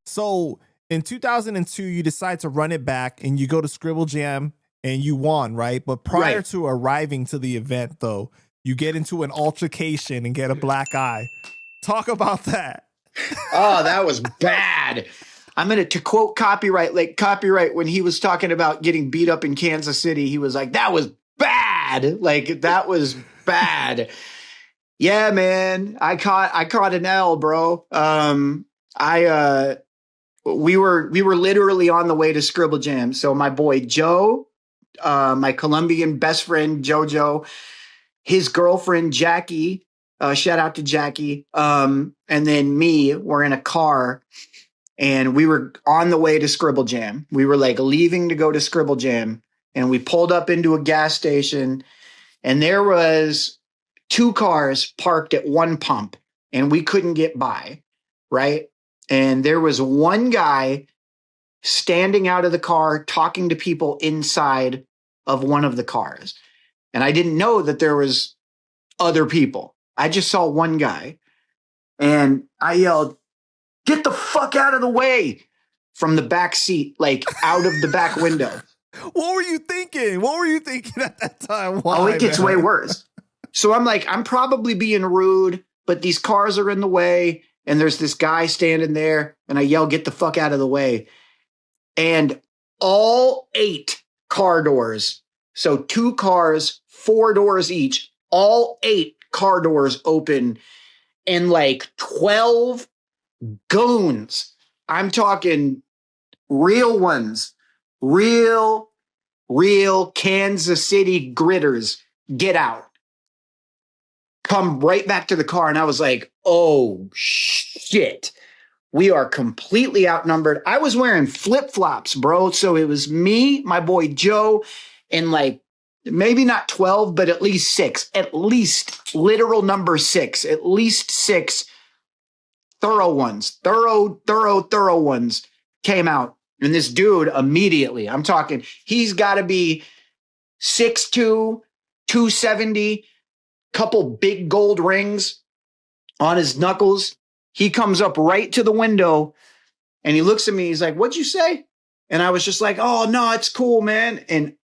So in 2002, you decide to run it back and you go to Scribble Jam and you won, right? But prior to arriving to the event, though, you get into an altercation and get a black eye. Talk about that. Oh, that was bad. I'm going to quote copyright when he was talking about getting beat up in Kansas City. He was like, that was bad. Like, that was bad. Yeah, man. I caught an L, bro. We were literally on the way to Scribble Jam. So my boy Joe, my Colombian best friend Jojo, his girlfriend Jackie, shout out to Jackie, and then me, we're in a car and we were on the way to Scribble Jam. We were like leaving to go to Scribble Jam, and we pulled up into a gas station and there was 2 cars parked at one pump and we couldn't get by, right? And there was one guy standing out of the car talking to people inside of one of the cars. And I didn't know that there was other people. I just saw one guy. And I yelled, "Get the fuck out of the way," from the back seat, like out of the back window. What were you thinking? What were you thinking at that time? Why, it gets way worse. So I'm like, I'm probably being rude, but these cars are in the way. And there's this guy standing there. And I yell, "Get the fuck out of the way." And all 8 car doors, so 2 cars, 4 doors each, all 8 car doors open, and like 12 goons. I'm talking real ones, real Kansas City gritters get out, come right back to the car. And I was like, oh shit, we are completely outnumbered. I was wearing flip-flops, bro. So it was me, my boy Joe, and like maybe not 12, but at least 6, at least literal number 6, at least 6 thorough ones came out. And this dude immediately, I'm talking, he's got to be 6'2", 270, couple big gold rings on his knuckles. He comes up right to the window and he looks at me. He's like, "What'd you say?" And I was just like, "Oh, no, it's cool, man." And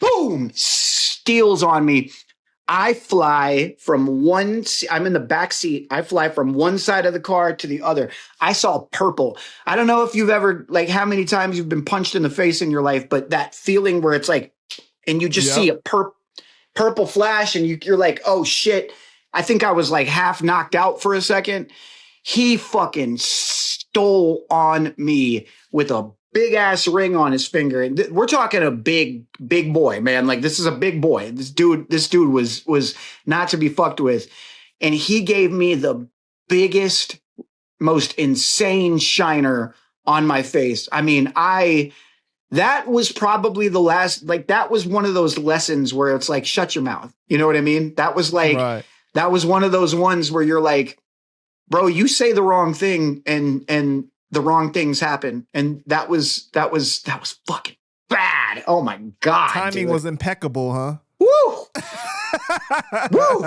boom, steals on me. I fly from I'm in the back seat. I fly from one side of the car to the other. I saw purple. I don't know if you've ever, like, how many times you've been punched in the face in your life, but that feeling where it's like, and you just see a purple flash and you're like, oh shit. I think I was like half knocked out for a second. He fucking stole on me with a big ass ring on his finger. And we're talking a big boy, man. Like, this is a big boy. This dude was not to be fucked with. And he gave me the biggest, most insane shiner on my face. I mean, that was probably the last, like, that was one of those lessons where it's like, shut your mouth. You know what I mean? That was like, That was one of those ones where you're like, bro, you say the wrong thing and the wrong things happen. And that was fucking bad. Oh my God. Timing was impeccable, huh? Woo! Woo!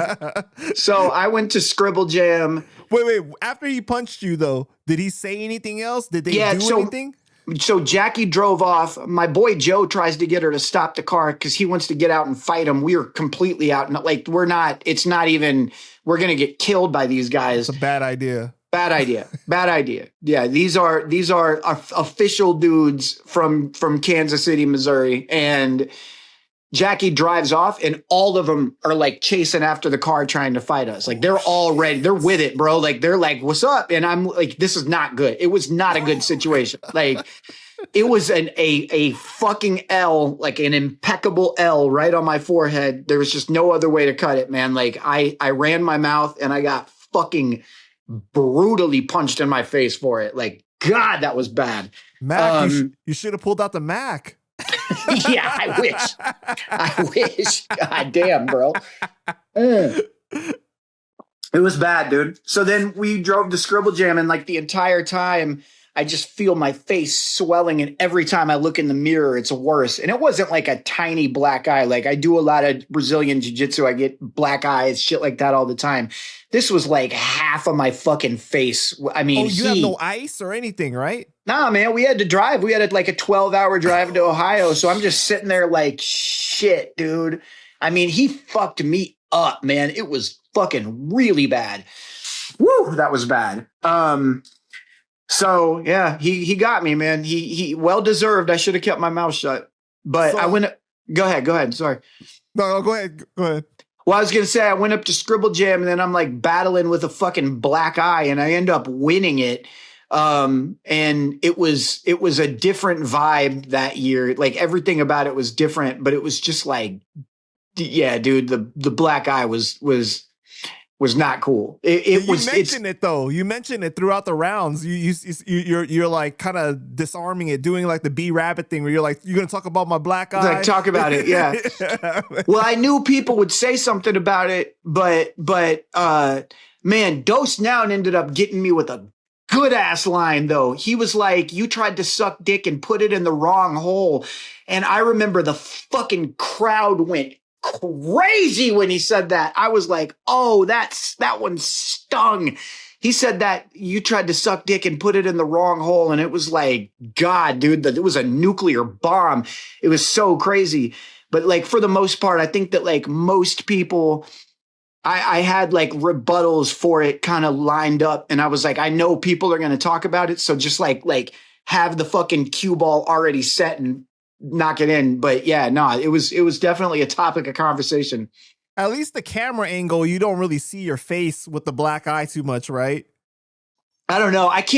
So I went to Scribble Jam. Wait. After he punched you, though, did he say anything else? Did they do anything? So Jackie drove off. My boy Joe tries to get her to stop the car because he wants to get out and fight him. We are completely out. Like, we're going to get killed by these guys. It's a bad idea. Bad idea. Yeah, these are official dudes from Kansas City, Missouri, and Jackie drives off, and all of them are like chasing after the car, trying to fight us. Like, they're all ready. They're with it, bro. Like, they're like, "What's up?" And I'm like, "This is not good." It was not a good situation. Like, it was a fucking L, like an impeccable L right on my forehead. There was just no other way to cut it, man. Like, I ran my mouth and I got fucking brutally punched in my face for it. Like, God, that was bad. Mac, you should have pulled out the Mac. Yeah, I wish. God damn, bro. It was bad, dude. So then we drove to Scribble Jam, and like the entire time I just feel my face swelling. And every time I look in the mirror, it's worse. And it wasn't like a tiny black eye. Like I do a lot of Brazilian jiu-jitsu. I get black eyes, shit like that all the time. This was like half of my fucking face. I mean, you have no ice or anything, right? Nah, man, we had to drive. We had like a 12-hour drive to Ohio. So I'm just sitting there like, shit, dude. I mean, he fucked me up, man. It was fucking really bad. Woo, that was bad. So yeah, he got me, man. He well deserved. I should have kept my mouth shut. But I went. Go ahead. Sorry. No, go ahead. Well, I was gonna say I went up to Scribble Jam and then I'm like battling with a fucking black eye and I end up winning it. And it was a different vibe that year. Like everything about it was different, but it was just like, yeah, dude, the black eye was not cool. You mentioned it though. You mentioned it throughout the rounds. You're like kind of disarming it, doing like the B Rabbit thing where you're like, you're gonna talk about my black eye. Like talk about it, yeah. Well, I knew people would say something about it, but man, Dose Noun ended up getting me with a good ass line though. He was like, you tried to suck dick and put it in the wrong hole. And I remember the fucking crowd went crazy when he said that. I was like, oh, that one stung. He said that you tried to suck dick and put it in the wrong hole. And it was like, God, dude, it was a nuclear bomb. It was so crazy. But like, for the most part, I think that like most people, I had like rebuttals for it kind of lined up. And I was like, I know people are going to talk about it. So just like have the fucking cue ball already set and knock it in. But yeah, no, it was definitely a topic of conversation. At least the camera angle, you don't really see your face with the black eye too much, right? I don't know. I've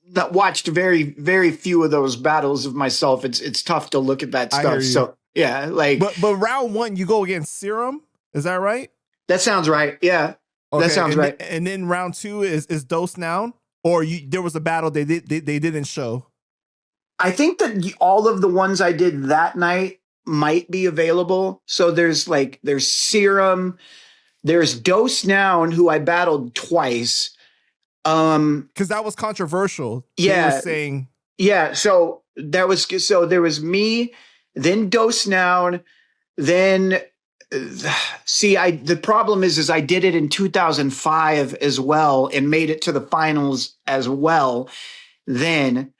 not watched very, very few of those battles of myself. It's tough to look at that stuff. So yeah, like, but round one, you go against Serum. Is that right? That sounds right. Yeah, okay. That sounds right. And then round two is Dose Noun, or there was a battle they didn't show. I think that all of the ones I did that night might be available. So there's Serum, there's Dose Noun, who I battled twice. Because that was controversial. Yeah, they were saying so there was me, then Dose Noun, then. The problem is I did it in 2005 as well and made it to the finals as well then.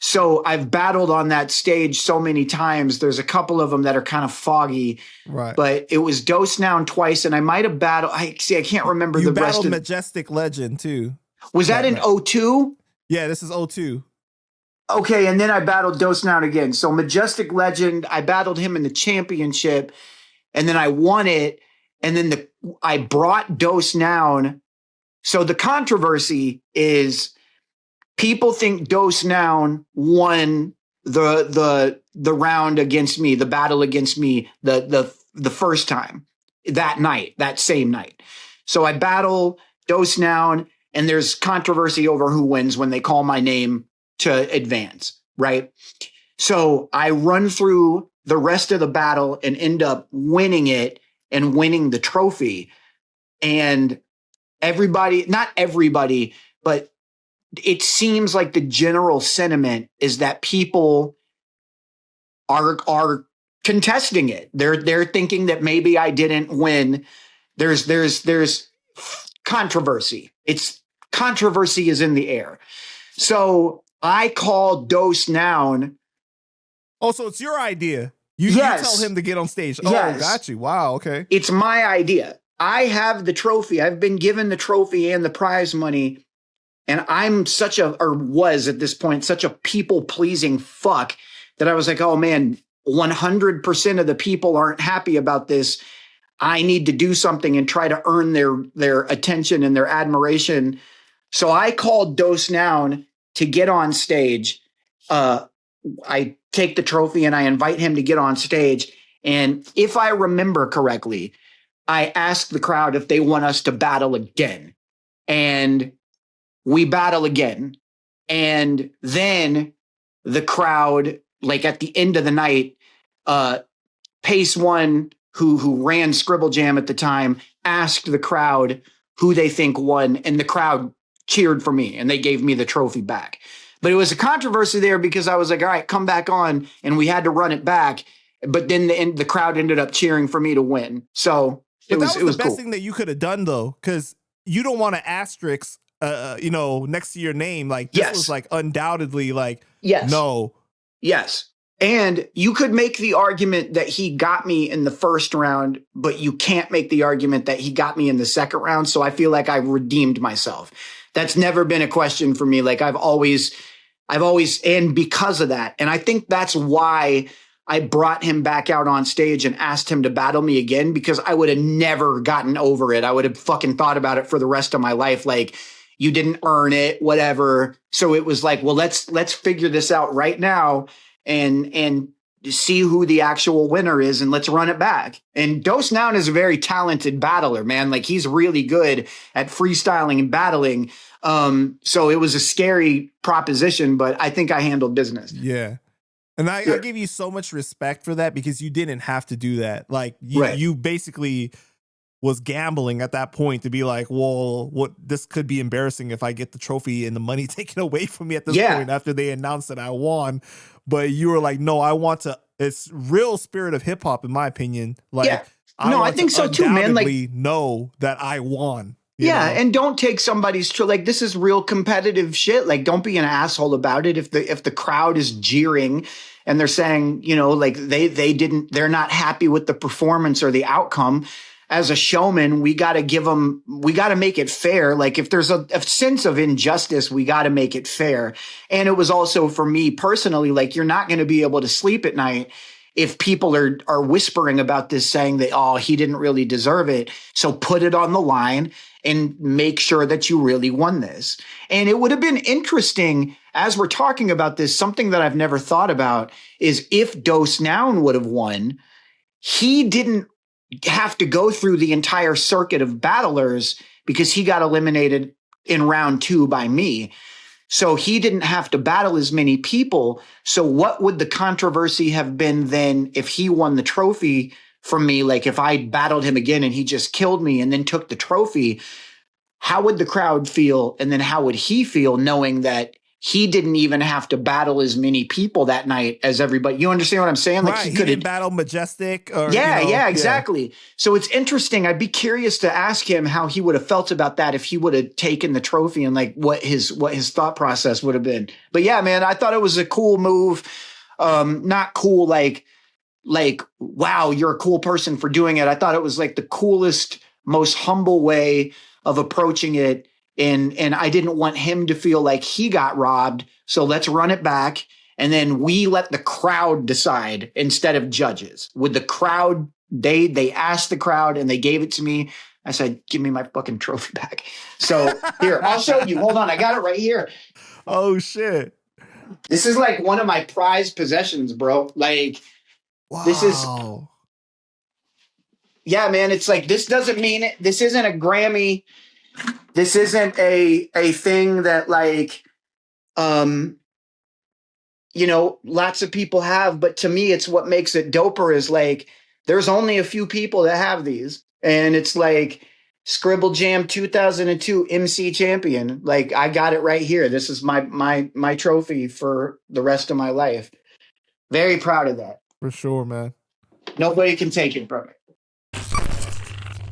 So I've battled on that stage so many times. There's a couple of them that are kind of foggy, right? But it was Dose Noun twice, and I might have battled. I can't remember the rest. You battled Magestik Legend too. Was that in 02? Yeah, this is 02. Okay, and then I battled Dose Noun again. So Magestik Legend, I battled him in the championship. And then I won it. And then I brought Dose Noun. So the controversy is people think Dose Noun won the round against me, the battle against me, the first time that same night. So I battle Dose Noun, and there's controversy over who wins when they call my name to advance, right? So I run through the rest of the battle and end up winning it and winning the trophy. And not everybody, but it seems like the general sentiment is that people are contesting it. They're thinking that maybe I didn't win. There's controversy. Controversy is in the air. So I call Dose Noun. Oh, so it's your idea. You tell him to get on stage. Oh, yes. Got you. Wow, okay. It's my idea. I have the trophy. I've been given the trophy and the prize money. And I'm was at this point, such a people-pleasing fuck that I was like, oh man, 100% of the people aren't happy about this. I need to do something and try to earn their attention and their admiration. So I called Dose Noun to get on stage. I take the trophy and I invite him to get on stage. And if I remember correctly, I asked the crowd if they want us to battle again. And we battle again. And then the crowd, like at the end of the night, Pace One, who ran Scribble Jam at the time, asked the crowd who they think won. And the crowd cheered for me and they gave me the trophy back. But it was a controversy there because I was like, all right, come back on. And we had to run it back. But then the crowd ended up cheering for me to win. So but that was the best cool thing that you could have done, though, because you don't want to asterisk, next to your name. Like, this was like undoubtedly like, no. Yes. And you could make the argument that he got me in the first round, but you can't make the argument that he got me in the second round. So I feel like I redeemed myself. That's never been a question for me. Like I've always, and because of that, and I think that's why I brought him back out on stage and asked him to battle me again, because I would have never gotten over it. I would have fucking thought about it for the rest of my life. Like, you didn't earn it, whatever. So it was like, well, let's figure this out right now and see who the actual winner is, and let's run it back. And Dose Noun is a very talented battler, man. Like, he's really good at freestyling and battling. So it was a scary proposition, but I think I handled business. Yeah. And I give you so much respect for that, because you didn't have to do that. Like, you basically was gambling at that point to be like, well, this could be embarrassing if I get the trophy and the money taken away from me at this point after they announced that I won. But you were like, no, I want to. It's real spirit of hip hop, in my opinion. Like, I think so too, man. Like, know that I won. Yeah, and don't take somebody's like, this is real competitive shit. Like, don't be an asshole about it. If the crowd is jeering and they're saying, like they're not happy with the performance or the outcome. As a showman, we got to make it fair. Like, if there's a sense of injustice, we got to make it fair. And it was also, for me personally, like, you're not going to be able to sleep at night if people are whispering about this, saying that, oh, he didn't really deserve it. So put it on the line and make sure that you really won this. And it would have been interesting, as we're talking about this, something that I've never thought about is if Dose Noun would have won, he didn't have to go through the entire circuit of battlers because he got eliminated in round 2 by me. So he didn't have to battle as many people. So what would the controversy have been then if he won the trophy from me? Like, if I battled him again and he just killed me and then took the trophy, how would the crowd feel? And then how would he feel knowing that he didn't even have to battle as many people that night as everybody? You understand what I'm saying? Like, he didn't battle Magestik. Or, exactly. So it's interesting. I'd be curious to ask him how he would have felt about that if he would have taken the trophy, and like what his thought process would have been. But yeah, man, I thought it was a cool move. Not cool like, wow, you're a cool person for doing it. I thought it was like the coolest, most humble way of approaching it. And I didn't want him to feel like he got robbed. So let's run it back. And then we let the crowd decide instead of judges. With the crowd, they asked the crowd and they gave it to me. I said, give me my fucking trophy back. So here, I'll show you. Hold on. I got it right here. Oh, shit. This is like one of my prized possessions, bro. Like, wow. This is, yeah, man. It's like, this doesn't mean it. This isn't a Grammy. This isn't a thing that, like, lots of people have. But to me, it's what makes it doper is like, there's only a few people that have these. And it's like Scribble Jam 2002 MC champion. Like, I got it right here. This is my trophy for the rest of my life. Very proud of that. For sure, man. Nobody can take it from me.